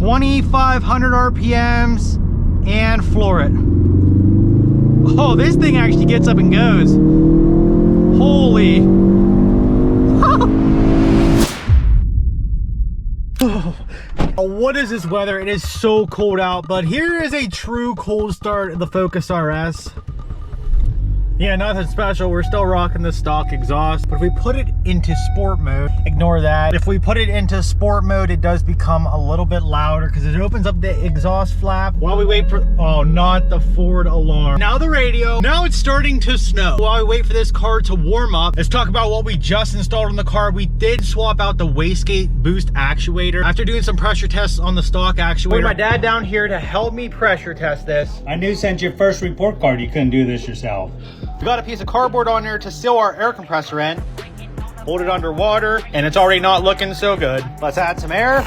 2,500 RPMs and floor it. Oh, this thing actually gets up and goes. Holy. What is this weather? It is so cold out, but here is a true cold start of the Focus RS. Yeah, nothing special. We're still rocking the stock exhaust, but if we put it into sport mode, ignore that. If we put it into sport mode, it does become a little bit louder because it opens up the exhaust flap while we wait for, oh, not the Ford alarm. Now the radio. Now it's starting to snow. While we wait for this car to warm up, let's talk about what we just installed on the car. We did swap out the wastegate boost actuator after doing some pressure tests on the stock actuator. Bring my dad down here to help me pressure test this. I knew since your first report card you couldn't do this yourself. We got a piece of cardboard on there to seal our air compressor in. Hold it underwater, and it's already not looking so good. Let's add some air.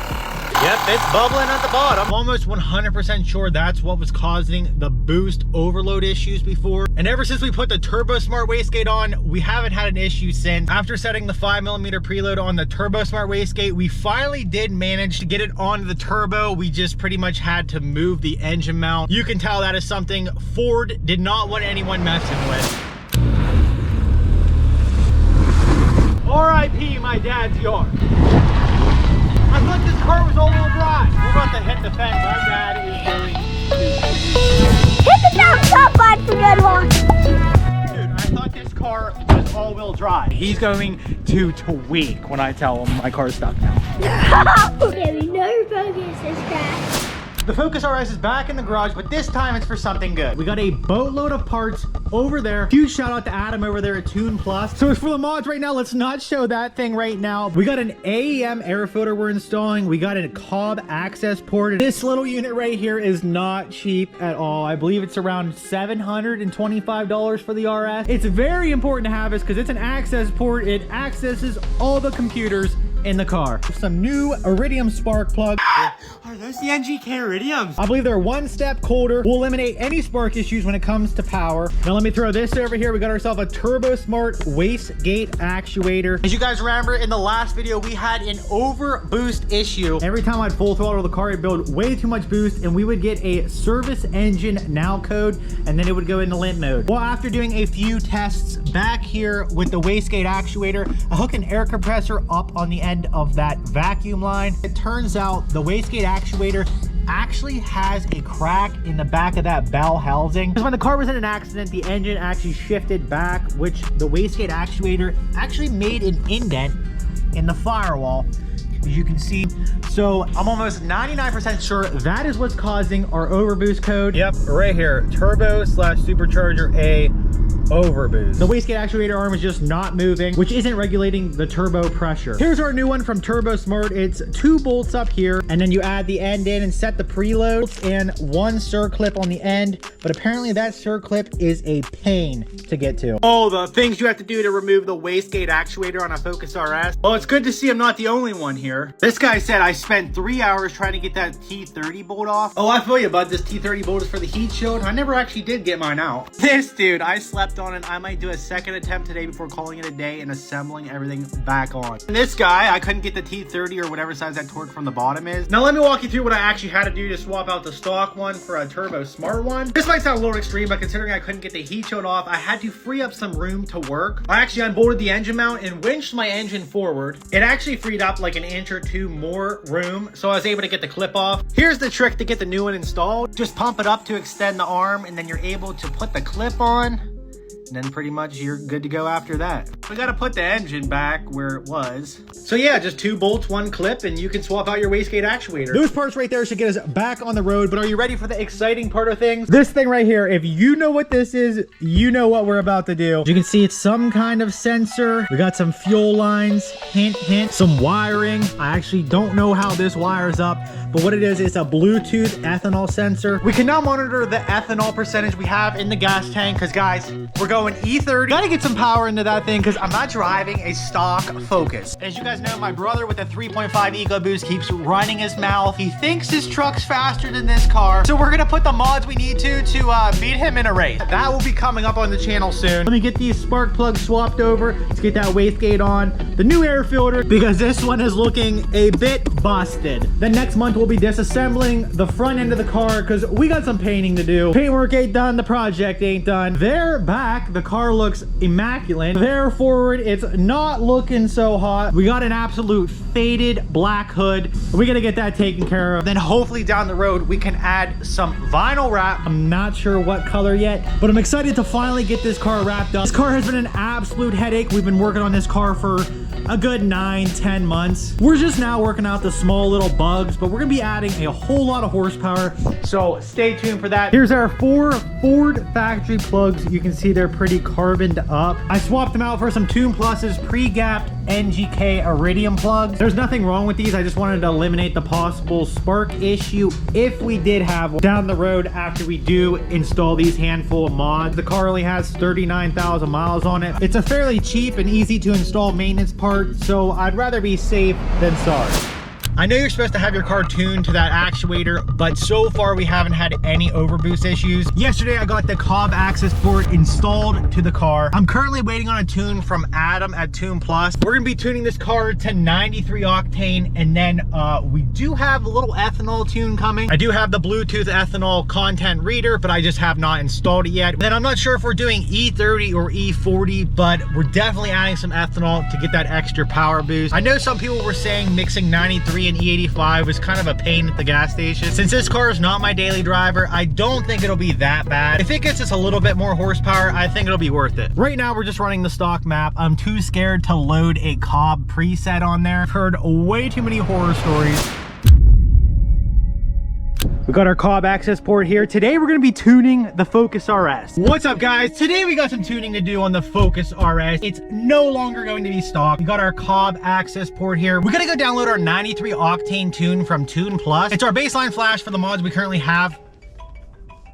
Yep, it's bubbling at the bottom. I'm almost 100% sure that's what was causing the boost overload issues before. And ever since we put the Turbo Smart wastegate on, we haven't had an issue since. After setting the 5mm preload on the Turbo Smart wastegate, we finally did manage to get it onto the turbo. We just pretty much had to move the engine mount. You can tell that is something Ford did not want anyone messing with. R.I.P. my dad's yard. I thought this car was all-wheel drive. We're about to hit the fence. My dad is going to... Hit the top button for good one. Dude, I thought this car was all-wheel drive. He's going to tweak when I tell him my car's stuck now. Okay, we know your focus is crashed. The Focus RS is back in the garage, but this time it's for something good. We got a boatload of parts over there. Huge shout out to Adam over there at TunePlus. So it's for the mods right now. Let's not show that thing right now. We got an AEM air filter we're installing. We got a Cobb access port. This little unit right here is not cheap at all. I believe it's around $725 for the RS. It's very important to have this because it's an access port. It accesses all the computers in the car. Some new Iridium spark plug. Are those the NGK Iridiums? I believe they're one step colder. We'll eliminate any spark issues when it comes to power. Now let me throw this over here. We got ourselves a Turbo Smart wastegate actuator. As you guys remember, in the last video, we had an over boost issue. Every time I'd full throttle the car, it'd build way too much boost, and we would get a service engine now code, and then it would go into limp mode. Well, after doing a few tests back here with the wastegate actuator, I hooked an air compressor up on the end of that vacuum line. It turns out the wastegate actuator actually has a crack in the back of that bell housing. Because when the car was in an accident, the engine actually shifted back, which the wastegate actuator actually made an indent in the firewall, as you can see. So I'm almost 99% sure that is what's causing our overboost code. Yep, right here, turbo/supercharger A overboost. The wastegate actuator arm is just not moving, which isn't regulating the turbo pressure. Here's our new one from Turbo Smart. It's 2 bolts up here, and then you add the end in and set the preloads and 1 circlip on the end, but apparently that circlip is a pain to get to. Oh, the things you have to do to remove the wastegate actuator on a Focus RS. Well, it's good to see I'm not the only one here. This guy said I spent 3 hours trying to get that T30 bolt off. Oh, I feel you, bud. This T30 bolt is for the heat shield. I never actually did get mine out. This dude, I slept on it. I might do a second attempt today before calling it a day and assembling everything back on. And this guy, I couldn't get the T30 or whatever size that torque from the bottom is. Now let me walk you through what I actually had to do to swap out the stock one for a Turbo Smart one. This might sound a little extreme, but considering I couldn't get the heat shield off, I had to free up some room to work. I actually unbolted the engine mount and winched my engine forward. It actually freed up like an inch or two more room, so I was able to get the clip off. Here's the trick to get the new one installed. Just pump it up to extend the arm, and then you're able to put the clip on. And then pretty much you're good to go after that. We got to put the engine back where it was. So yeah, just 2 bolts, 1 clip, and you can swap out your wastegate actuator. Those parts right there should get us back on the road, but are you ready for the exciting part of things? This thing right here, if you know what this is, you know what we're about to do. As you can see, it's some kind of sensor. We got some fuel lines, hint, hint, some wiring. I actually don't know how this wires up, but what it is, it's a Bluetooth ethanol sensor. We can now monitor the ethanol percentage we have in the gas tank, because guys, we're going going E30. Gotta get some power into that thing because I'm not driving a stock Focus. As you guys know, my brother with a 3.5 EcoBoost keeps running his mouth. He thinks his truck's faster than this car. So we're gonna put the mods we need to beat him in a race. That will be coming up on the channel soon. Let me get these spark plugs swapped over. Let's get that wastegate on. The new air filter, because this one is looking a bit busted. Then next month we'll be disassembling the front end of the car because we got some painting to do. Paintwork ain't done, the project ain't done. There back, the car looks immaculate. There forward, it's not looking so hot. We got an absolute faded black hood. We gotta get that taken care of. Then hopefully down the road, we can add some vinyl wrap. I'm not sure what color yet, but I'm excited to finally get this car wrapped up. This car has been an absolute headache. We've been working on this car for a good 9-10 months. We're just now working out the small little bugs, but we're gonna be adding a whole lot of horsepower, so stay tuned for that. Here's our 4 Ford factory plugs. You can see they're pretty carboned up. I swapped them out for some TunePlus's pre-gapped NGK Iridium plugs. There's nothing wrong with these. I just wanted to eliminate the possible spark issue if we did have one down the road after we do install these handful of mods. The car only has 39,000 miles on it. It's a fairly cheap and easy to install maintenance part, so I'd rather be safe than sorry. I know you're supposed to have your car tuned to that actuator, but so far we haven't had any overboost issues. Yesterday I got the Cobb access port installed to the car. I'm currently waiting on a tune from Adam at TunePlus. We're gonna be tuning this car to 93 octane, and then we do have a little ethanol tune coming. I do have the Bluetooth ethanol content reader, but I just have not installed it yet. Then I'm not sure if we're doing E30 or E40, but we're definitely adding some ethanol to get that extra power boost. I know some people were saying mixing 93 and E85 was kind of a pain at the gas station. Since this car is not my daily driver, I don't think it'll be that bad. If it gets us a little bit more horsepower, I think it'll be worth it. Right now, we're just running the stock map. I'm too scared to load a Cobb preset on there. I've heard way too many horror stories. We got our Cobb access port here. Today we're gonna be tuning the Focus RS. What's up guys? Today we got some tuning to do on the Focus RS. It's no longer going to be stock. We got our Cobb access port here. We're gonna go download our 93 octane tune from TunePlus. It's our baseline flash for the mods we currently have.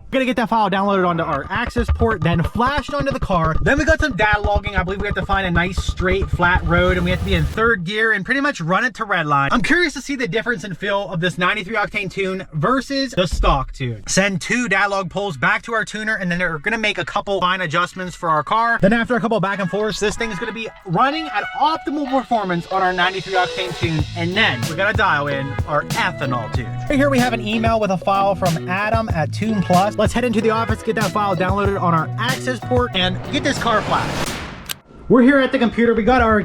We're gonna get that file downloaded onto our access port, then flashed onto the car. Then we got some data logging. I believe we have to find a nice straight flat road, and we have to be in 3rd gear and pretty much run it to redline. I'm curious to see the difference in feel of this 93 octane tune versus the stock tune. Send 2 data log polls back to our tuner, and then they're gonna make a couple fine adjustments for our car. Then after a couple back and forths, this thing is gonna be running at optimal performance on our 93 octane tune, and then we're gonna dial in our ethanol tune. Right here we have an email with a file from Adam at TunePlus. Let's head into the office, get that file downloaded on our access port, and get this car flashed. We're here at the computer. We got our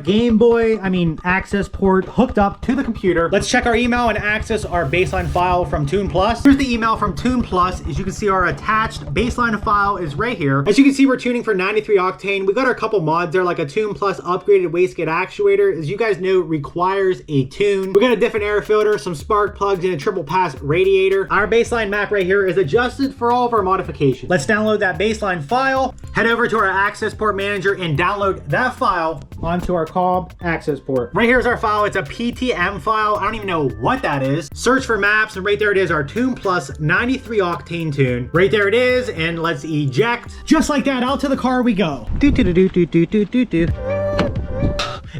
access port hooked up to the computer. Let's check our email and access our baseline file from TunePlus. Here's the email from TunePlus. As you can see, our attached baseline file is right here. As you can see, we're tuning for 93 octane. We got our couple mods there, like a TunePlus upgraded wastegate actuator. As you guys know, requires a tune. We got a different air filter, some spark plugs, and a triple pass radiator. Our baseline map right here is adjusted for all of our modifications. Let's download that baseline file, head over to our access port manager, and download that file onto our Cobb access port. Right here's our file. It's a PTM file. I don't even know what that is. Search for maps, and right there it is, our TunePlus 93 octane tune. Right there it is, and let's eject. Just like that, out to the car we go.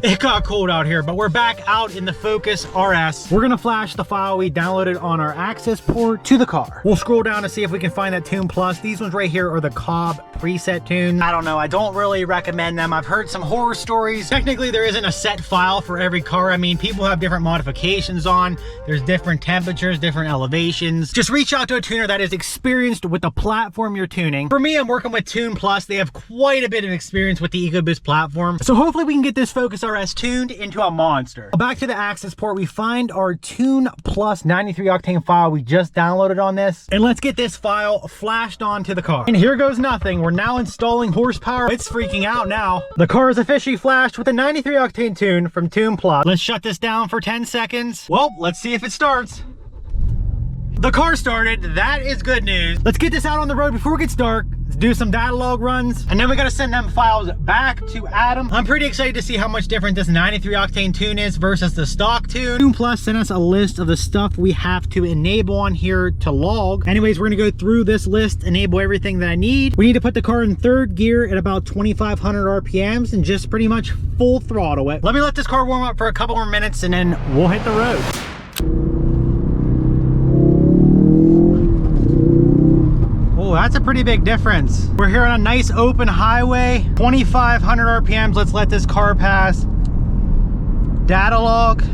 It got cold out here, but we're back out in the Focus RS. We're gonna flash the file we downloaded on our access port to the car. We'll scroll down to see if we can find that TunePlus. These ones right here are the Cobb preset tunes. I don't know, I don't really recommend them. I've heard some horror stories. Technically, there isn't a set file for every car. I mean, people have different modifications on. There's different temperatures, different elevations. Just reach out to a tuner that is experienced with the platform you're tuning. For me, I'm working with TunePlus. They have quite a bit of experience with the EcoBoost platform. So hopefully we can get this Focus RS tuned into a monster. Back to the access port, we find our TunePlus 93 octane file we just downloaded on this, and let's get this file flashed onto the car. And here goes nothing. We're now installing horsepower. It's freaking out now. The car is officially flashed with a 93 octane tune from TunePlus. Let's shut this down for 10 seconds. Well, let's see if it starts. The car started. That is good news. Let's get this out on the road before it gets dark. Let's do some data log runs, and then we gotta send them files back to Adam. I'm pretty excited to see how much different this 93 octane tune is versus the stock tune. TunePlus sent us a list of the stuff we have to enable on here to log. Anyways, we're gonna go through this list, enable everything that I need. We need to put the car in third gear at about 2,500 RPMs and just pretty much full throttle it. Let me let this car warm up for a couple more minutes and then we'll hit the road. Oh, that's a pretty big difference. We're here on a nice open highway, 2,500 RPMs. Let's let this car pass. Data log.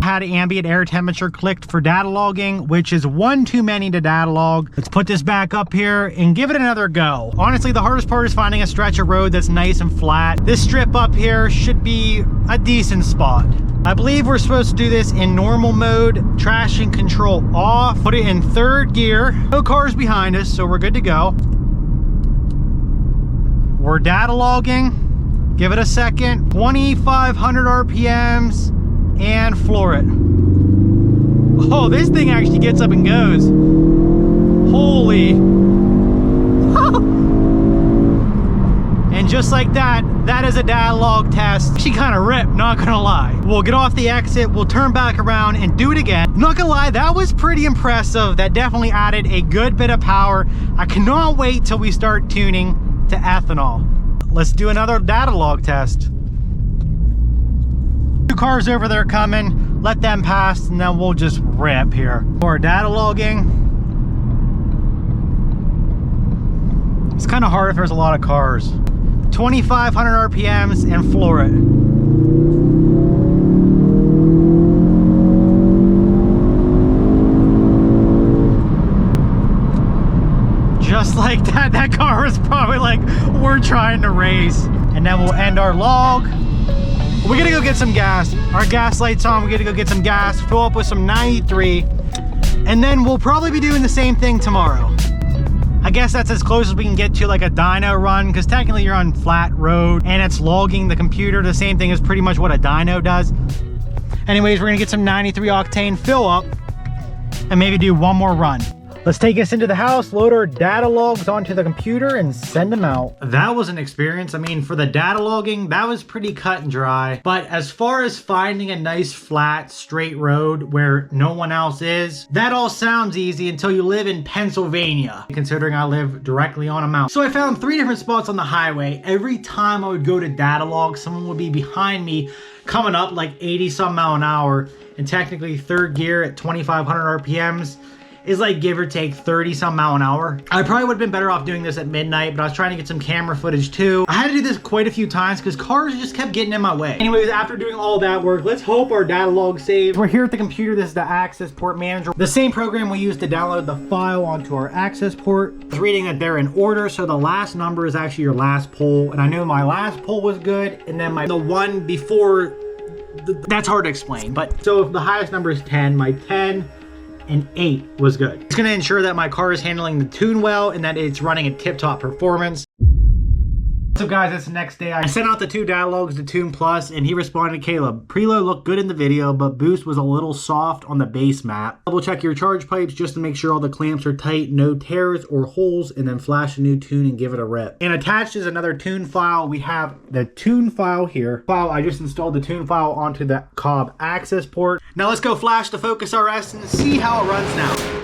Had ambient air temperature clicked for data logging, which is one too many to data log. Let's put this back up here and give it another go. Honestly, the hardest part is finding a stretch of road that's nice and flat. This strip up here should be a decent spot. I believe we're supposed to do this in normal mode, traction control off, put it in third gear. No cars behind us, so we're good to go. We're data logging. Give it a second. 2,500 RPMs. And floor it. Oh, this thing actually gets up and goes. Holy. And just like that, that is a data log test. She kind of ripped, not gonna lie. We'll get off the exit, we'll turn back around and do it again. Not gonna lie, that was pretty impressive. That definitely added a good bit of power. I cannot wait till we start tuning to ethanol. Let's do another data log test. Two cars over there coming, let them pass, and then we'll just rip here. For data logging, it's kind of hard if there's a lot of cars. 2,500 RPMs and floor it. Just like that, that car was probably like, we're trying to race. And then we'll end our log. We gotta go get some gas. Our gas light's on. We gotta go get some gas, fill up with some 93, and then we'll probably be doing the same thing tomorrow. I guess that's as close as we can get to like a dyno run, because technically you're on flat road and it's logging the computer. The same thing is pretty much what a dyno does. Anyways, we're gonna get some 93 octane, fill up, and maybe do one more run. Let's take us into the house, load our data logs onto the computer, and send them out. That was an experience. I mean, for the data logging, that was pretty cut and dry. But as far as finding a nice, flat, straight road where no one else is, that all sounds easy until you live in Pennsylvania, considering I live directly on a mountain. So I found 3 different spots on the highway. Every time I would go to data log, someone would be behind me coming up like 80 some mile an hour, and technically third gear at 2,500 RPMs is like give or take 30 some mile an hour. I probably would have been better off doing this at midnight, but I was trying to get some camera footage too. I had to do this quite a few times because cars just kept getting in my way. Anyways, after doing all that work, let's hope our data log saves. We're here at the computer. This is the access port manager. The same program we used to download the file onto our access port. I was reading that they're in order, so the last number is actually your last poll. And I knew my last poll was good, and then the one before, that's hard to explain. But so if the highest number is 10, my 10 and 8 was good. It's going to ensure that my car is handling the tune well and that it's running at tip-top performance. What's up guys, it's the next day. I sent out the 2 data logs to TunePlus and he responded, Caleb, preload looked good in the video, but boost was a little soft on the base map. Double check your charge pipes just to make sure all the clamps are tight, no tears or holes, and then flash a new tune and give it a rip. And attached is another tune file. We have the tune file here. I just installed the tune file onto the Cobb access port. Now let's go flash the Focus RS and see how it runs now.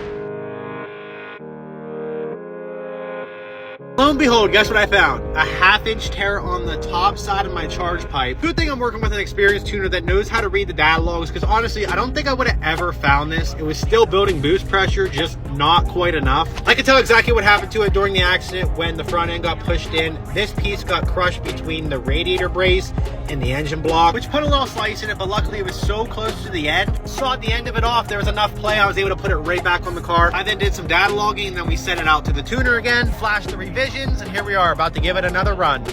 Lo and behold, guess what I found? A 1/2-inch tear on the top side of my charge pipe. Good thing I'm working with an experienced tuner that knows how to read the data logs, because honestly, I don't think I would have ever found this. It was still building boost pressure, just not quite enough. I can tell exactly what happened to it during the accident when the front end got pushed in. This piece got crushed between the radiator brace and the engine block, which put a little slice in it, but luckily it was so close to the end. Sawed the end of it off. There was enough play. I was able to put it right back on the car. I then did some data logging, and then we sent it out to the tuner again, flashed the revisions, and here we are about to give it another run.